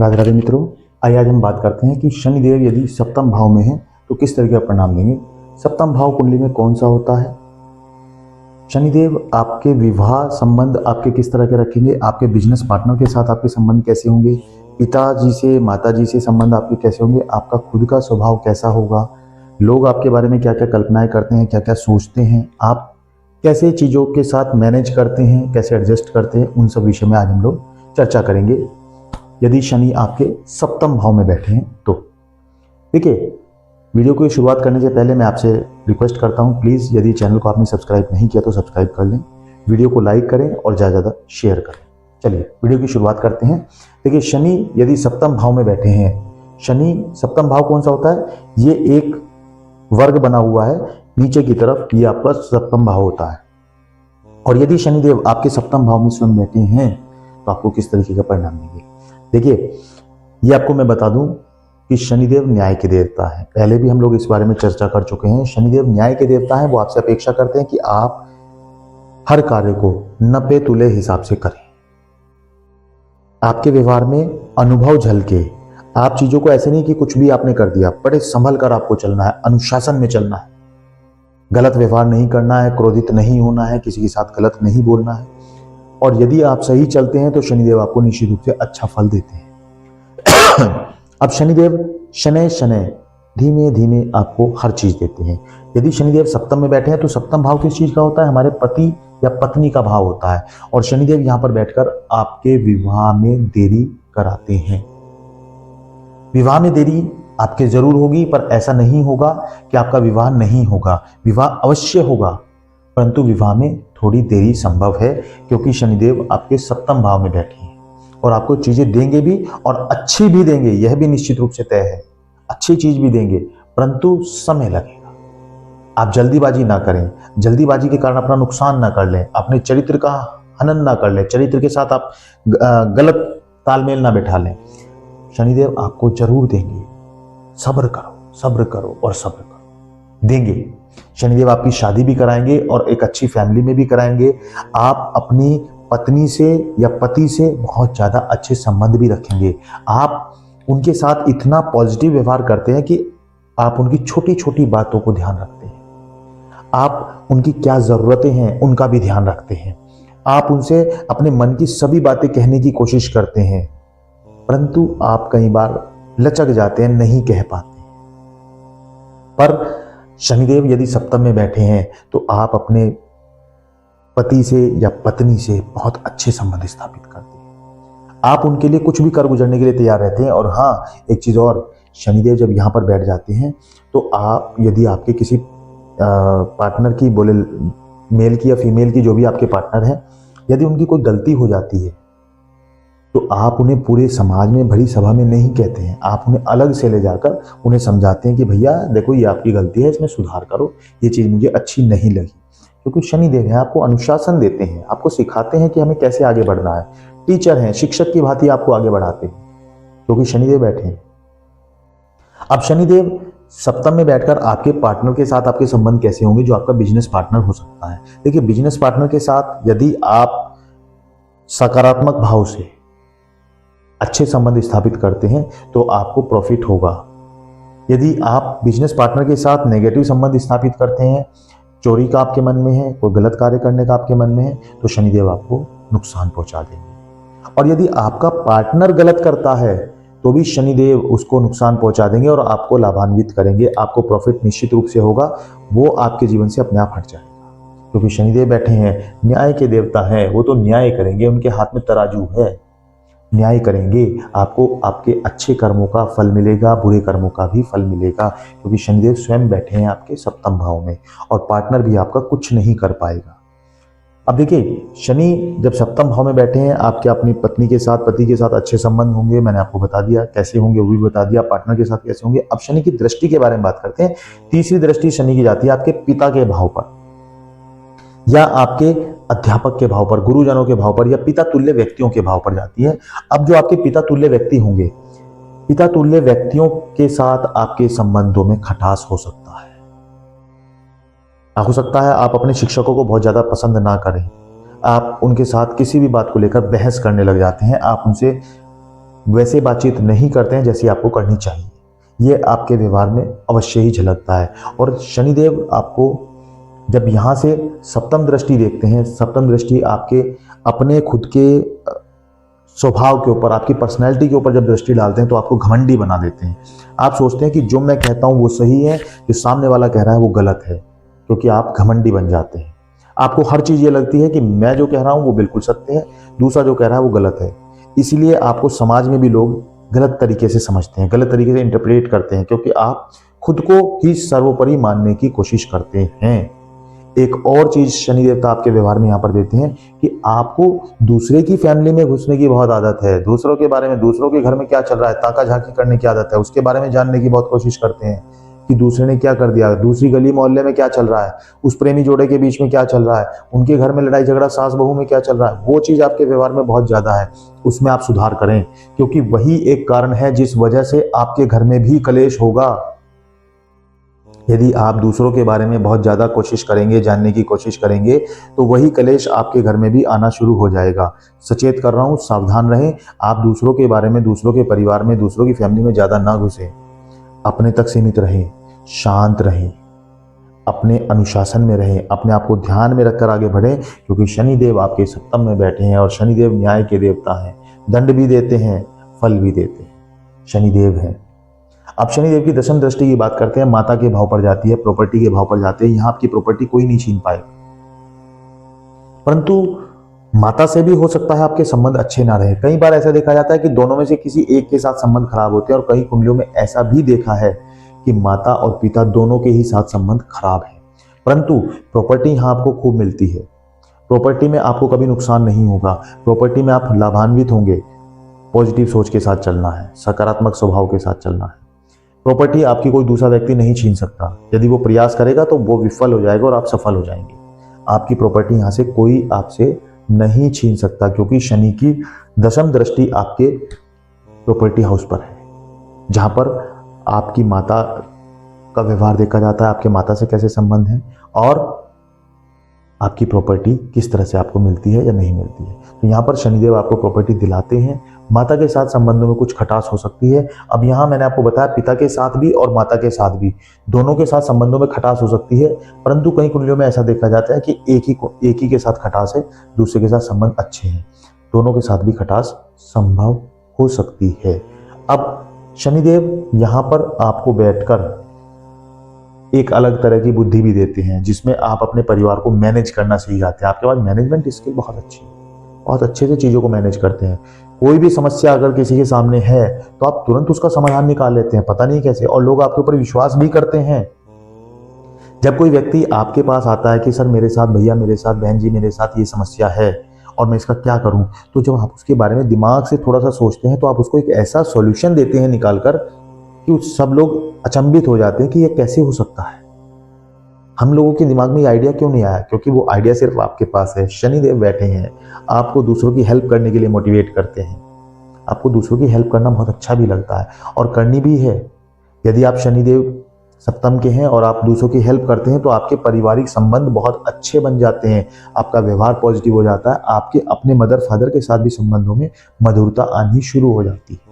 राधे राधे मित्रों, आइए आज हम बात करते हैं कि शनिदेव यदि सप्तम भाव में है तो किस तरह का परिणाम देंगे। सप्तम भाव कुंडली में कौन सा होता है। शनिदेव आपके विवाह संबंध आपके किस तरह के रखेंगे, आपके बिजनेस पार्टनर के साथ आपके संबंध कैसे होंगे, पिताजी से माताजी से संबंध आपके कैसे होंगे, आपका खुद का स्वभाव कैसा होगा, लोग आपके बारे में क्या क्या कल्पनाएं करते हैं, क्या क्या सोचते हैं, आप कैसे चीज़ों के साथ मैनेज करते हैं, कैसे एडजस्ट करते हैं, उन सब विषय में आज हम लोग चर्चा करेंगे यदि शनि आपके सप्तम भाव में बैठे हैं तो। देखिए, वीडियो की शुरुआत करने से पहले मैं आपसे रिक्वेस्ट करता हूं, प्लीज़ यदि चैनल को आपने सब्सक्राइब नहीं किया तो सब्सक्राइब कर लें, वीडियो को लाइक करें और ज़्यादा ज़्यादा शेयर करें। चलिए वीडियो की शुरुआत करते हैं। देखिए, शनि यदि सप्तम भाव में बैठे हैं, शनि सप्तम भाव कौन सा होता है, ये एक वर्ग बना हुआ है नीचे की तरफ, ये आपका सप्तम भाव होता है। और यदि शनिदेव आपके सप्तम भाव में स्वयं बैठे हैं तो आपको किस तरीके का परिणाम देंगे। देखिए, ये आपको मैं बता दूं कि शनिदेव न्याय के देवता है। पहले भी हम लोग इस बारे में चर्चा कर चुके हैं। शनिदेव न्याय के देवता हैं। वो आपसे अपेक्षा करते हैं कि आप हर कार्य को नपे तुले हिसाब से करें, आपके व्यवहार में अनुभव झलके, आप चीजों को ऐसे नहीं कि कुछ भी आपने कर दिया, बड़े संभल कर आपको चलना है, अनुशासन में चलना है, गलत व्यवहार नहीं करना है, क्रोधित नहीं होना है, किसी के साथ गलत नहीं बोलना है। और यदि आप सही चलते हैं तो शनिदेव आपको निश्चित रूप से अच्छा फल देते हैं। अब शनिदेव शनै शनै धीमे धीमे आपको हर चीज देते हैं। यदि शनिदेव सप्तम में बैठे हैं तो सप्तम भाव किस चीज का होता है, हमारे पति या पत्नी का भाव होता है। और शनिदेव यहां पर बैठकर आपके विवाह में देरी कराते हैं। विवाह में देरी आपके जरूर होगी, पर ऐसा नहीं होगा कि आपका विवाह नहीं होगा, विवाह अवश्य होगा, परंतु विवाह में थोड़ी देरी संभव है, क्योंकि शनिदेव आपके सप्तम भाव में बैठे हैं और आपको चीजें देंगे भी और अच्छी भी देंगे, यह भी निश्चित रूप से तय है। अच्छी चीज भी देंगे, परंतु समय लगेगा। आप जल्दीबाजी ना करें, जल्दीबाजी के कारण अपना नुकसान ना कर लें, अपने चरित्र का हनन ना कर लें, चरित्र के साथ आप गलत तालमेल ना बैठा लें। शनिदेव आपको जरूर देंगे। सब्र करो, सब्र करो और सब्र करो, देंगे। शनिदेव आपकी शादी भी कराएंगे और एक अच्छी फैमिली में भी कराएंगे। आप अपनी पत्नी से या पति से बहुत ज्यादा अच्छे संबंध भी रखेंगे। आप उनके साथ इतना पॉजिटिव व्यवहार करते हैं कि आप उनकी छोटी छोटी बातों को ध्यान रखते हैं, आप उनकी क्या जरूरतें हैं उनका भी ध्यान रखते हैं, आप उनसे अपने मन की सभी बातें कहने की कोशिश करते हैं, परंतु आप कई बार लचक जाते हैं, नहीं कह पाते। पर शनिदेव यदि सप्तम में बैठे हैं तो आप अपने पति से या पत्नी से बहुत अच्छे संबंध स्थापित करते हैं। आप उनके लिए कुछ भी कर गुजरने के लिए तैयार रहते हैं। और हाँ, एक चीज और, शनिदेव जब यहां पर बैठ जाते हैं तो आप यदि आपके किसी पार्टनर की, बोले मेल की या फीमेल की, जो भी आपके पार्टनर है, यदि उनकी कोई गलती हो जाती है तो आप उन्हें पूरे समाज में, भरी सभा में नहीं कहते हैं, आप उन्हें अलग से ले जाकर उन्हें समझाते हैं कि भैया देखो, ये आपकी गलती है, इसमें सुधार करो, ये चीज मुझे अच्छी नहीं लगी। क्योंकि शनिदेव है, आपको अनुशासन देते हैं, आपको सिखाते हैं कि हमें कैसे आगे बढ़ना है। टीचर हैं, शिक्षक की भांति आपको आगे बढ़ाते हैं, क्योंकि शनिदेव बैठे हैं। अब शनिदेव सप्तम में बैठकर आपके पार्टनर के साथ आपके संबंध कैसे होंगे, जो आपका बिजनेस पार्टनर हो सकता है। देखिए, बिजनेस पार्टनर के साथ यदि आप सकारात्मक भाव से अच्छे संबंध स्थापित करते हैं तो आपको प्रॉफिट होगा। यदि आप बिजनेस पार्टनर के साथ नेगेटिव संबंध स्थापित करते हैं, चोरी का आपके मन में है, कोई गलत कार्य करने का आपके मन में है, तो शनिदेव आपको नुकसान पहुंचा देंगे। और यदि आपका पार्टनर गलत करता है तो भी शनिदेव उसको नुकसान पहुंचा देंगे और आपको लाभान्वित करेंगे, आपको प्रॉफिट निश्चित रूप से होगा, वो आपके जीवन से अपने आप हट जाएगा। क्योंकि शनिदेव बैठे हैं, न्याय के देवता है, वो तो न्याय करेंगे, उनके हाथ में तराजू है, न्याय करेंगे। आपको आपके अच्छे कर्मों का फल मिलेगा, बुरे कर्मों का भी फल मिलेगा, क्योंकि शनिदेव स्वयं बैठे हैं आपके सप्तम भाव में और पार्टनर भी आपका कुछ नहीं कर पाएगा। अब देखिए, शनि जब सप्तम भाव में बैठे हैं, आपके अपनी पत्नी के साथ, पति के साथ अच्छे संबंध होंगे, मैंने आपको बता दिया कैसे होंगे, वो भी बता दिया, पार्टनर के साथ कैसे होंगे। अब शनि की दृष्टि के बारे में बात करते हैं। तीसरी दृष्टि शनि की जाती है आपके पिता के भाव पर या आपके अध्यापक के भाव पर, गुरुजनों के भाव पर या पिता तुल्य व्यक्तियों के भाव पर जाती है। अब जो आपके पिता तुल्य व्यक्ति होंगे, पिता तुल्य व्यक्तियों के साथ आपके संबंधों में खटास हो सकता है। हो सकता है आप अपने शिक्षकों को बहुत ज्यादा पसंद ना करें, आप उनके साथ किसी भी बात को लेकर बहस करने लग जाते हैं, आप उनसे वैसे बातचीत नहीं करते हैं जैसी आपको करनी चाहिए। ये आपके व्यवहार में अवश्य ही झलकता है। और शनिदेव आपको जब यहाँ से सप्तम दृष्टि देखते हैं, सप्तम दृष्टि आपके अपने खुद के स्वभाव के ऊपर, आपकी पर्सनैलिटी के ऊपर जब दृष्टि डालते हैं तो आपको घमंडी बना देते हैं। आप सोचते हैं कि जो मैं कहता हूँ वो सही है, जो सामने वाला कह रहा है वो गलत है, क्योंकि आप घमंडी बन जाते हैं। आपको हर चीज़ ये लगती है कि मैं जो कह रहा हूँ वो बिल्कुल सत्य है, दूसरा जो कह रहा है वो गलत है। इसीलिए आपको समाज में भी लोग गलत तरीके से समझते हैं, गलत तरीके से इंटरप्रेट करते हैं, क्योंकि आप खुद को ही सर्वोपरि मानने की कोशिश करते हैं। एक और चीज शनि देवता आपके व्यवहार में यहाँ पर देते हैं कि आपको दूसरे की फैमिली में घुसने की बहुत आदत है। दूसरों के बारे में, दूसरों के घर में क्या चल रहा है ताका झांकी करने की आदत है, उसके बारे में जानने की बहुत कोशिश करते हैं कि दूसरे ने क्या कर दिया, दूसरी गली मोहल्ले में क्या चल रहा है, उस प्रेमी जोड़े के बीच में क्या चल रहा है, उनके घर में लड़ाई झगड़ा सास बहू में क्या चल रहा है। वो चीज आपके व्यवहार में बहुत ज्यादा है, उसमें आप सुधार करें, क्योंकि वही एक कारण है जिस वजह से आपके घर में भी कलेश होगा। यदि आप दूसरों के बारे में बहुत ज़्यादा कोशिश करेंगे, जानने की कोशिश करेंगे, तो वही कलेश आपके घर में भी आना शुरू हो जाएगा। सचेत कर रहा हूँ, सावधान रहें। आप दूसरों के बारे में, दूसरों के परिवार में, दूसरों की फैमिली में ज़्यादा ना घुसें, अपने तक सीमित रहें, शांत रहें, अपने अनुशासन में रहें, अपने आप को ध्यान में रखकर आगे बढ़ें, क्योंकि शनिदेव आपके सप्तम में बैठे हैं और शनिदेव न्याय के देवता हैं, दंड भी देते हैं, फल भी देते हैं, शनिदेव हैं। अब शनिदेव की दशम दृष्टि की बात करते हैं, माता के भाव पर जाती है, प्रॉपर्टी के भाव पर जाते हैं। यहां आपकी प्रॉपर्टी कोई नहीं छीन पाएगा, परंतु माता से भी हो सकता है आपके संबंध अच्छे ना रहे। कई बार ऐसा देखा जाता है कि दोनों में से किसी एक के साथ संबंध खराब होते हैं, और कई कुंडलियों में ऐसा भी देखा है कि माता और पिता दोनों के ही साथ संबंध खराब है, परंतु प्रॉपर्टी यहां आपको खूब मिलती है। प्रॉपर्टी में आपको कभी नुकसान नहीं होगा, प्रॉपर्टी में आप लाभान्वित होंगे। पॉजिटिव सोच के साथ चलना है, सकारात्मक स्वभाव के साथ चलना है। प्रॉपर्टी आपकी कोई दूसरा व्यक्ति नहीं छीन सकता। यदि वो प्रयास करेगा तो वो विफल हो जाएगा और आप सफल हो जाएंगे। आपकी प्रॉपर्टी यहां से कोई आपसे नहीं छीन सकता, क्योंकि शनि की दशम दृष्टि आपके प्रॉपर्टी हाउस पर है, जहां पर आपकी माता का व्यवहार देखा जाता है, आपके माता से कैसे संबंध है और आपकी प्रॉपर्टी किस तरह से आपको मिलती है या नहीं मिलती है। तो यहाँ पर शनिदेव आपको प्रॉपर्टी दिलाते हैं। माता के साथ संबंधों में कुछ खटास हो सकती है। अब यहाँ मैंने आपको बताया पिता के साथ भी और माता के साथ भी, दोनों के साथ संबंधों में खटास हो सकती है, परंतु कई कुंडलियों में ऐसा देखा जाता है कि एक ही के साथ खटास है, दूसरे के साथ संबंध अच्छे हैं, दोनों के साथ भी खटास संभव हो सकती है। अब शनिदेव यहाँ पर आपको बैठकर एक अलग तरह की बुद्धि भी देते हैं, जिसमें आप अपने परिवार को मैनेज करना सीख जाते हैं। आपके पास मैनेजमेंट स्किल बहुत अच्छी है, बहुत अच्छे से चीज़ों को मैनेज करते हैं। कोई भी समस्या अगर किसी के सामने है तो आप तुरंत उसका समाधान निकाल लेते हैं, पता नहीं कैसे, और लोग आपके ऊपर विश्वास भी करते हैं। जब कोई व्यक्ति आपके पास आता है कि सर मेरे साथ, भैया मेरे साथ, बहन जी मेरे साथ ये समस्या है और मैं इसका क्या करूं, तो जब आप उसके बारे में दिमाग से थोड़ा सा सोचते हैं तो आप उसको एक ऐसा सॉल्यूशन देते हैं निकालकर कि सब लोग अचंभित हो जाते हैं कि ये कैसे हो सकता है। हम लोगों के दिमाग में ये आइडिया क्यों नहीं आया? क्योंकि वो आइडिया सिर्फ आपके पास है। शनिदेव बैठे हैं, आपको दूसरों की हेल्प करने के लिए मोटिवेट करते हैं। आपको दूसरों की हेल्प करना बहुत अच्छा भी लगता है और करनी भी है। यदि आप शनिदेव सप्तम के हैं और आप दूसरों की हेल्प करते हैं तो आपके पारिवारिक संबंध बहुत अच्छे बन जाते हैं, आपका व्यवहार पॉजिटिव हो जाता है, आपके अपने मदर फादर के साथ भी संबंधों में मधुरता आनी शुरू हो जाती है।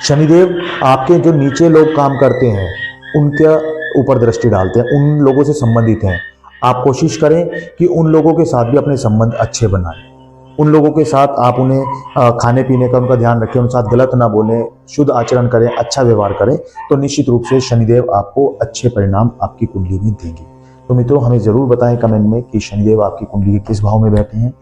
शनिदेव आपके जो नीचे लोग काम करते हैं उनके ऊपर दृष्टि डालते हैं, उन लोगों से संबंधित हैं। आप कोशिश करें कि उन लोगों के साथ भी अपने संबंध अच्छे बनाएं। उन लोगों के साथ आप उन्हें खाने पीने का उनका ध्यान रखें, उनके साथ गलत ना बोलें, शुद्ध आचरण करें, अच्छा व्यवहार करें, तो निश्चित रूप से शनिदेव आपको अच्छे परिणाम आपकी कुंडली में देंगे। तो मित्रों, हमें जरूर बताएं कमेंट में कि शनिदेव आपकी कुंडली के किस भाव में बैठे हैं,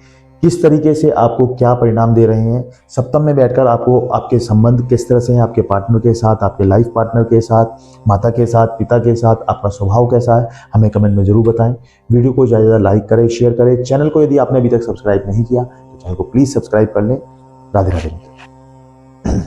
किस तरीके से आपको क्या परिणाम दे रहे हैं। सप्तम में बैठकर आपको आपके संबंध किस तरह से हैं, आपके पार्टनर के साथ, आपके लाइफ पार्टनर के साथ, माता के साथ, पिता के साथ, आपका स्वभाव कैसा है, हमें कमेंट में जरूर बताएं। वीडियो को ज़्यादा लाइक करें, शेयर करें। चैनल को यदि आपने अभी तक सब्सक्राइब नहीं किया तो चैनल को प्लीज़ सब्सक्राइब कर लें। राधे राधे।